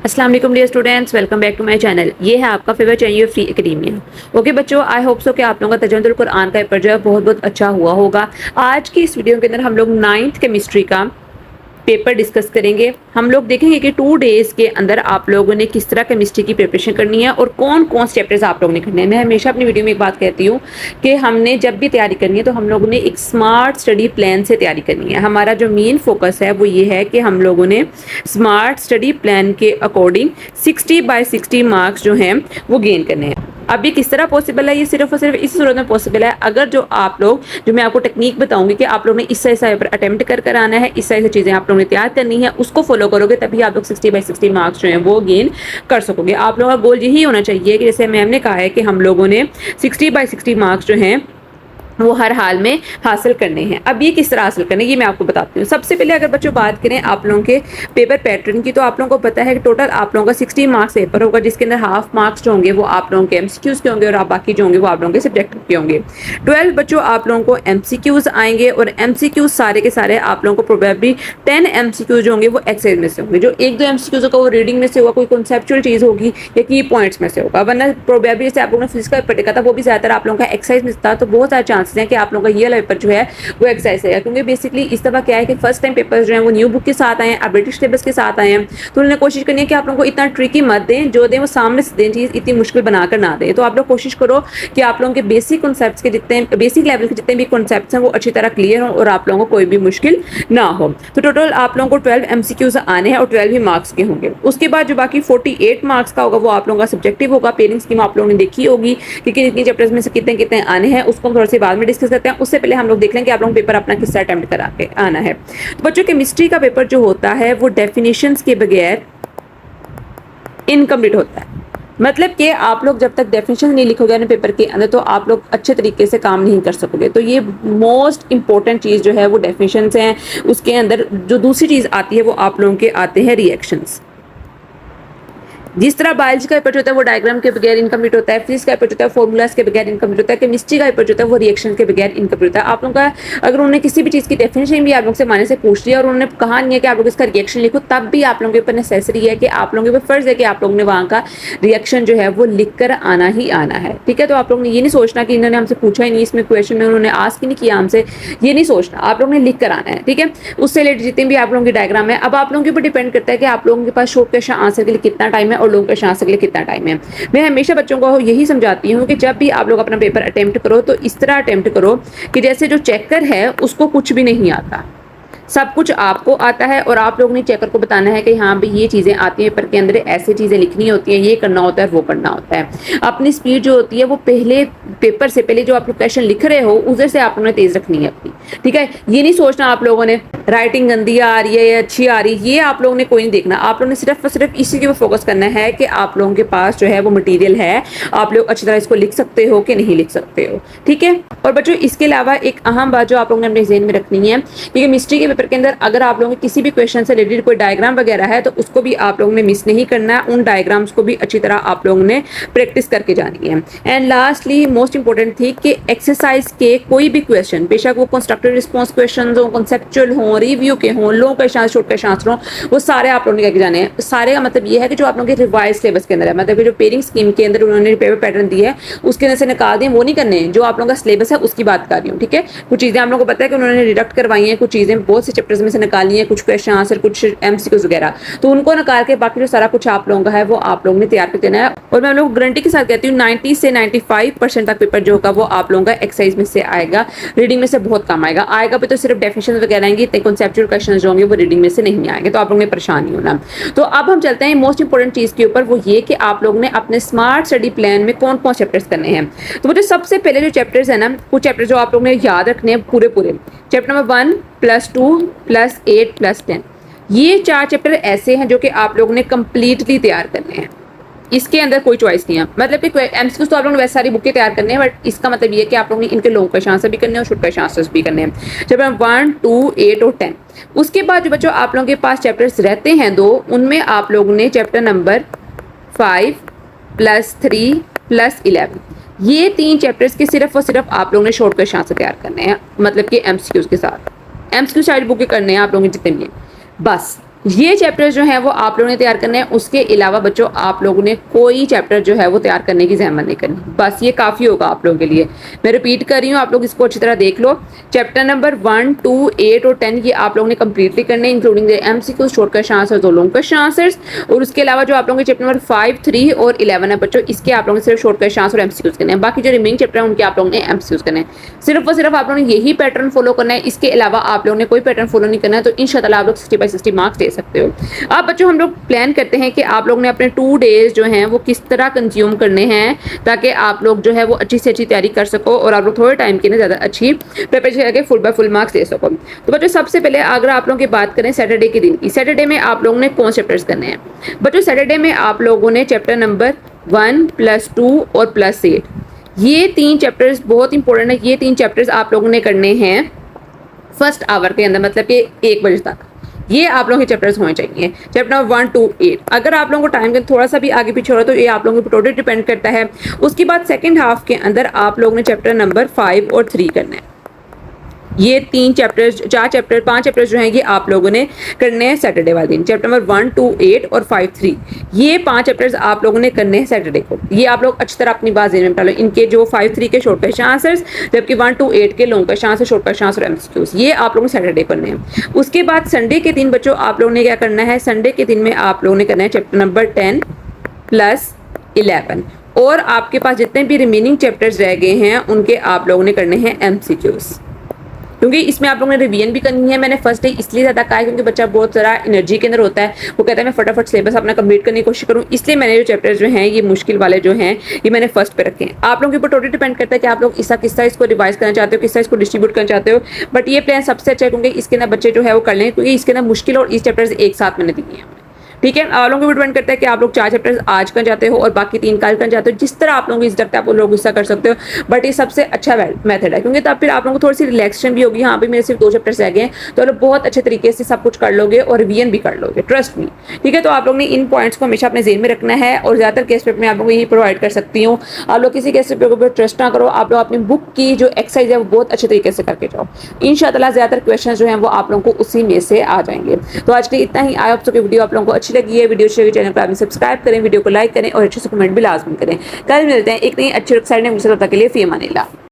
अस्सलाम वालेकुम dear students, welcome back to my channel. ये है आपका favourite channel free academia. Okay बच्चों, आई होप सो कि आप लोगों का तर्जुमातुल कुरान का पेपर जो है बहुत बहुत अच्छा हुआ होगा। आज की इस वीडियो के अंदर हम लोग 9th केमिस्ट्री का पेपर डिस्कस करेंगे। हम लोग देखेंगे कि 2 डेज के अंदर आप लोगों ने किस तरह केमिस्ट्री की प्रिपरेशन करनी है और कौन कौन से चैप्टर्स आप लोगों ने करने हैं। मैं हमेशा अपनी वीडियो में एक बात कहती हूँ कि हमने जब भी तैयारी करनी है तो हम लोगों ने एक स्मार्ट स्टडी प्लान से तैयारी करनी है। हमारा जो मेन फोकस है वो ये है कि हम लोगों ने स्मार्ट स्टडी प्लान के अकॉर्डिंग 60/60 मार्क्स जो हैं वो गेन करने हैं। अब ये किस तरह पॉसिबल है? ये सिर्फ और सिर्फ इस सूरत में पॉसिबल है अगर जो आप लोग, जो मैं आपको टेक्निक बताऊंगी कि आप लोगों ने इस तरह पेपर अटेम्प्ट कर आना है, इस तरह से चीज़ें आप लोगों ने तैयार करनी है, उसको फॉलो करोगे तभी आप लोग 60/60 मार्क्स जो हैं वो गेन कर सकोगे। आप लोगों का गोल यही होना चाहिए कि जैसे मैम ने कहा है कि हम लोगों ने 60/60 मार्क्स जो हैं वो हर हाल में हासिल करने हैं। अब ये किस तरह हासिल करने ये मैं आपको बताती हूँ। सबसे पहले अगर बच्चों बात करें आप लोगों के पेपर पैटर्न की, तो आप लोगों को पता है कि टोटल आप लोगों का 60 मार्क्स पेपर होगा, जिसके अंदर हाफ मार्क्स जो होंगे वो आप लोगों के एमसीक्यूज के होंगे और आप बाकी जो होंगे वो आप लोगों के सब्जेक्टिव के होंगे। 12 बच्चों आप लोगों को एमसीक्यूज आएंगे और एमसीक्यूज सारे के सारे आप लोगों को प्रोबेबली 10 एमसीक्यूज जो होंगे वो एक्सरसाइज में से होंगे। जो 1-2 एमसीक्यूज होगा वो रीडिंग में से होगा, कोई कॉन्सेप्चुअल चीज़ होगी या की पॉइंट्स में से होगा, वरना प्रोबेबली जैसे आप लोगों ने फिजिक्स का पेपर देखा था वो भी ज़्यादातर आप लोगों का एक्सरसाइज में था। तो बहुत सारे चांसेस हैं कि आप लोगों का पेपर जो है वो एक्सरसाइज है, क्योंकि बेसिकली इस दफा क्या है कि फर्स्ट टाइम पेपर्स जो हैं वो न्यू बुक के साथ आए हैं, ब्रिटिश सिलेबस के साथ आए हैं। तो उन्होंने कोशिश करनी है कि आप लोगों को इतना ट्रिकी मत दें, जो दें वो सामने से दें, चीज़ इतनी मुश्किल बनाकर ना दें। तो आप लोग कोशिश करो कि आप लोगों के बेसिक कॉन्सेप्ट्स के जितने बेसिक लेवल के जितने भी कॉन्सेप्ट्स हैं वो अच्छी तरह क्लियर हो और आप लोगों को कोई भी मुश्किल ना हो। तो टोटल आप लोगों को 12 एमसीक्यूज आने हैं और 12 ही मार्क्स के होंगे। उसके बाद जो बाकी 48 मार्क्स का होगा वो आप लोगों का सब्जेक्टिव होगा। पेयरिंग स्कीम आप लोगों ने देखी होगी कि कितने चैप्टर्स में से कितने कितने आने हैं, उसको हम थोड़ा सी बाद में डिस्कस करते हैं। उससे पहले हम लोग देख लें कि आप लोग पेपर अपना किस तरह अटेम्प्ट करा के आना है। तो बच्चों केमिस्ट्री का पेपर जो होता है वो डेफिनेशंस के बगैर इनकम्प्लीट होता है। मतलब कि आप लोग जब तक डेफिनेशन नहीं लिखोगे ना पेपर के अंदर तो आप लोग अच्छे तरीके से काम नहीं कर सकोगे। तो ये मोस्ट इंपॉर्टेंट चीज़ जो है वो डेफिनेशंस हैं। उसके अंदर जो दूसरी चीज़ आती है वो आप लोगों के आते हैं रिएक्शंस। जिस तरह बायोलॉजी का पेपर होता है वो डायग्राम के बगैर इनकम्प्लीट होता है, फिजिक्स का पेपर होता है फॉर्मूलाज के बगैर इनकम्प्लीट होता है, केमिस्ट्री का पेपर होता है वो रिएक्शन के बगैर इनकम्प्लीट होता है। आप लोगों का अगर उन्होंने किसी भी चीज़ की डेफिनेशन भी आप लोग से माने से पूछ लिया और उन्होंने कहा नहीं है कि आप लोग इसका रिएक्शन लिखो, तब भी आप लोगों के ऊपर नेसेसरी है कि आप लोगों के ऊपर फर्ज है कि आप लोगों ने वहाँ का रिएक्शन जो है वो लिख कर आना ही आना है। ठीक है, तो आप लोगों ने ये नहीं सोचना कि इन्होंने हमसे पूछा ही नहीं, इसमें क्वेश्चन में उन्होंने आस्क ही नहीं किया हमसे, ये नहीं सोचना। आप लोगों ने लिख कर आना है। ठीक है, उससे रिलेटेड जितने भी आप लोगों की डायग्राम है, अब आप लोगों के ऊपर डिपेंड करता है कि आप लोगों के पास शॉर्ट क्वेश्चन आंसर के लिए कितना टाइम है और लॉन्ग क्वेश्चन आंसर के लिए कितना टाइम है। मैं हमेशा बच्चों को यही समझाती हूँ कि जब भी आप लोग अपना पेपर अटेम्प्ट करो तो इस तरह अटेम्प्ट करो कि जैसे जो चेकर है उसको कुछ भी नहीं आता, सब कुछ आपको आता है और आप लोग ने चेकर को बताना है कि हाँ भाई ये चीज़ें आती हैं, पेपर के अंदर ऐसी चीज़ें लिखनी होती हैं, ये करना होता है, वो करना होता है। अपनी स्पीड जो होती है वो पहले पेपर से पहले जो आप लोग क्वेश्चन लिख रहे हो उधर से आप लोगों ने तेज़ रखनी है अपनी। ठीक है, ये नहीं सोचना आप लोगों ने राइटिंग गंदी आ रही है या अच्छी आ रही है, ये आप लोगों ने कोई नहीं देखना। आप लोगों ने सिर्फ और सिर्फ इसी के ऊपर फोकस करना है कि आप लोगों के पास जो है वो मटीरियल है, आप लोग अच्छी तरह इसको लिख सकते हो कि नहीं लिख सकते हो। ठीक है, और बच्चों इसके अलावा एक अहम बात जो आप लोगों ने अपने ज़हन में रखनी है कि केमिस्ट्री के पेपर के अंदर अगर आप लोगों के किसी भी क्वेश्चन से रिलेटेड कोई डायग्राम वगैरह है तो उसको भी आप लोगों ने मिस नहीं करना है, उन डायग्राम्स को भी अच्छी तरह आप लोगों ने प्रैक्टिस करके जानी है। एंड लास्टली मोस्ट इंपॉर्टेंट थी कि एक्सरसाइज के कोई भी क्वेश्चन, बेशक वो कंस्ट्रक्टिव रिस्पॉन्स क्वेश्चन हो, कॉन्सेप्चुअल हो, रिव्यू के हों, लॉन्ग क्वेश्चन, शॉर्ट क्वेश्चन हो, वो सारे आप लोगों ने करके जाने हैं। सारे का मतलब ये है कि जो आप लोगों के रिवाइज सिलेबस के अंदर है, मतलब जो पेयरिंग स्कीम के अंदर उन्होंने पेपर पैटर्न दिया है उसके अंदर से निकाल दें, वो नहीं करने हैं। जो आप लोगों का सिलेबस है उसकी बात कर रही हूँ। ठीक है, कुछ चीज़ें आप लोगों को पता है कि उन्होंने डिडक्ट करवाई हैं, कुछ चीज़ें बहुत से चैप्टर्स में से निकाली हैं, कुछ क्वेश्चन आंसर, कुछ एमसीक्यूज वगैरह, तो उनको निकाल के बाकी जो सारा कुछ आप लोगों का है वो आप लोगों ने तैयार कर देना है। और मैं लोग गारंटी के साथ कहती हूँ 90 से 95% तक पेपर जो होगा वो आप लोगों का एक्सरसाइज में से आएगा, रीडिंग में से बहुत कम आएगा भी तो सिर्फ डेफिनेशन वगैरह आएंगे, इतने कॉन्सेप्चुअल क्वेश्चन जो होंगे वो रीडिंग में से नहीं आएंगे, तो आप लोगों ने परेशान नहीं होना। तो अब हम चलते हैं मोस्ट इंपॉर्टेंट चीज़ के ऊपर, वो ये कि आप लोगों ने अपने स्मार्ट स्टडी प्लान में कौन कौन चैप्टर्स करने हैं। तो मुझे सबसे पहले जो चैप्टर्स है ना, कुछ चैप्टर जो आप लोगों ने याद रखने हैं पूरे चैप्टर नंबर 1 +2 +8 +10, ये 4 चैप्टर ऐसे हैं जो कि आप लोगों ने कंप्लीटली तैयार करने हैं। इसके अंदर कोई चॉइस नहीं है, मतलब कि एमसीक्यूज तो आप लोगों ने वैसे सारी बुकें तैयार करने हैं, बट इसका मतलब ये है कि आप लोगों ने इनके लॉन्ग क्वेश्चन आंसर भी करने हैं और शॉर्ट क्वेश्चन आंसर्स भी करने हैं। चैप्टर 1, 2, 8 और 10। उसके बाद जो बच्चों आप लोगों के पास चैप्टर्स रहते हैं 2, उनमें आप लोगों ने चैप्टर नंबर 5 +3 +11, ये 3 चैप्टर्स के सिर्फ और सिर्फ आप लोगों ने शॉर्ट क्वेश्चन आंसर तैयार करने हैं, मतलब कि एमसीक्यूज के साथ। एमसीक्यू सारी बुकें करने हैं आप लोगों के जितने भी हैं, बस ये चैप्टर जो है वो आप लोगों ने तैयार करने हैं। उसके अलावा बच्चों आप लोगों ने कोई चैप्टर जो है वो तैयार करने की जहमत नहीं करनी, बस ये काफ़ी होगा आप लोगों के लिए। मैं रिपीट कर रही हूँ, आप लोग इसको अच्छी तरह देख लो। चैप्टर नंबर 1, 2, 8 और 10 ये आप लोगों ने कंप्लीटली करने, including the MCQ, short question answers और लॉन्ग क्वेश्चन आंसर्स। और उसके अलावा जो आप लोगों के चैप्टर नंबर 5, 3 और 11 है बच्चों, इसके आप लोगों ने सिर्फ शॉर्ट क्वेश्चन आंसर और MCQs करने हैं। बाकी जो रिमेनिंग चैप्टर है उनके आप लोगों ने MCQs करने हैं। सिर्फ और सिर्फ आप लोगों ने यही पैटर्न फॉलो करना है, इसके अलावा आप लोगों ने कोई पैटर्न फॉलो नहीं करना है। तो इंशाल्लाह आप लोग 60/60 मार्क्स दे सकते हो। अब बच्चों हम लोग प्लान करते हैं कि आप लोग ने अपने 2 डेज जो हैं वो किस तरह कंज्यूम करने हैं, ताकि आप लोग जो है वो अच्छी से अच्छी तैयारी कर सको और आप लोग थोड़े टाइम के लिए ज़्यादा अच्छी प्रिपरेशन करके फुल बाय फुल मार्क्स ले सको। तो बच्चों सबसे पहले अगर आप लोगों की बात करें सैटरडे के दिन की, सैटरडे में आप लोगों ने कौन से चैप्टर्स करने हैं बच्चों? सैटरडे में आप लोगों ने चैप्टर नंबर 1 +2 और +8 ये 3 चैप्टर्स बहुत इंपॉर्टेंट है। ये 3 चैप्टर्स आप लोगों ने करने हैं फर्स्ट आवर के अंदर, मतलब कि 1 बजे तक ये आप लोगों के चैप्टर्स होने चाहिए। चैप्टर नंबर 1 to 8 अगर आप लोगों को टाइम के थोड़ा सा भी आगे पीछे हो रहा है तो ये आप लोगों के टोटल डिपेंड करता है। उसके बाद सेकंड हाफ के अंदर आप लोगों ने चैप्टर नंबर 5 और 3 करना है। ये 3 चैप्टर्स 4 चैप्टर 5 चैप्टर्स जो हैं ये आप लोगों ने करने हैं सैटरडे वाले दिन। चैप्टर नंबर 1 to 8 और 5, 3 ये 5 चैप्टर्स आप लोगों ने करने हैं सैटरडे को। ये आप लोग अच्छी तरह अपनी बात में डालो। इनके जो 5, 3 के शॉर्ट क्वेश्चन आंसर्स, जबकि 1 to 8 के long question answer, short question answer और MCQs ये आप लोगों ने सैटरडे करने हैं। उसके बाद संडे के दिन बच्चों आप लोगों ने क्या करना है? संडे के दिन में आप लोगों ने करना है चैप्टर नंबर 10 + 11 और आपके पास जितने भी रिमेनिंग चैप्टर्स रह गए हैं उनके आप लोगों ने करने हैं MCQs, क्योंकि इसमें आप लोगों ने रिवीजन भी करनी है। मैंने फर्स्ट डे इसलिए ज़्यादा कहा है क्योंकि बच्चा बहुत ज़्यादा एनर्जी के अंदर होता है, वो कहता है मैं फटाफट सिलेबस अपना कंप्लीट करने की कोशिश करूँ, इसलिए मैंने जो चैप्टर्स जो हैं ये मुश्किल वाले जो हैं ये मैंने फर्स्ट पे रखे हैं। आप लोगों के ऊपर टोटली डिपेंड करता है कि आप लोग किस तरह इसको रिवाइज करना चाहते हो, किस तरह इसको डिस्ट्रीब्यूट करना चाहते हो। बट ये प्लान सबसे अच्छा है क्योंकि इसके अंदर बच्चे जो है वो कर लेंगे, क्योंकि इसके अंदर मुश्किल और इस चैप्टर्स एक साथ मैंने दिए हैं। ठीक है, आप लोगों को डिपेंड करता है कि आप लोग 4 चैप्टर्स आज कर जाते हो और बाकी 3 कल कर जाते हो। जिस तरह आप लोगों को इस लगता है आप लोग गुस्सा कर सकते हो, बट ये सबसे अच्छा मेथड है क्योंकि तब फिर आप लोगों को थोड़ी सी रिलैक्सेशन भी होगी। हाँ भाई मेरे सिर्फ 2 चैप्टर्स रह गए हैं, तो आप लोग बहुत अच्छे तरीके से सब कुछ कर लोगे और रिवीजन भी कर लोगे, ट्रस्ट मी। ठीक है, तो आप लोग ने इन पॉइंट्स को हमेशा अपने जेहन में रखना है और ज़्यादातर केस पेपर में आप लोगों को यही प्रोवाइड कर सकती हूँ। आप लोग किसी केस पेपर पर ट्रस्ट ना करो, आप लोग अपनी बुक की जो एक्सरसाइज है वो बहुत अच्छे तरीके से करके जाओ। इंशाअल्लाह ज़्यादातर क्वेश्चन जो हैं वो आप लोगों को उसी में से आ जाएंगे। तो आज के इतना ही। आई होप सो कि वीडियो आप लोगों को अच्छी लगी है। वीडियो चैनल पर आप सब्सक्राइब करें, वीडियो को लाइक करें और अच्छे से कमेंट भी लाजमी करें। कल मिलते हैं एक नई अच्छी वेबसाइट में, तब तक के लिए फी अमानिल्लाह।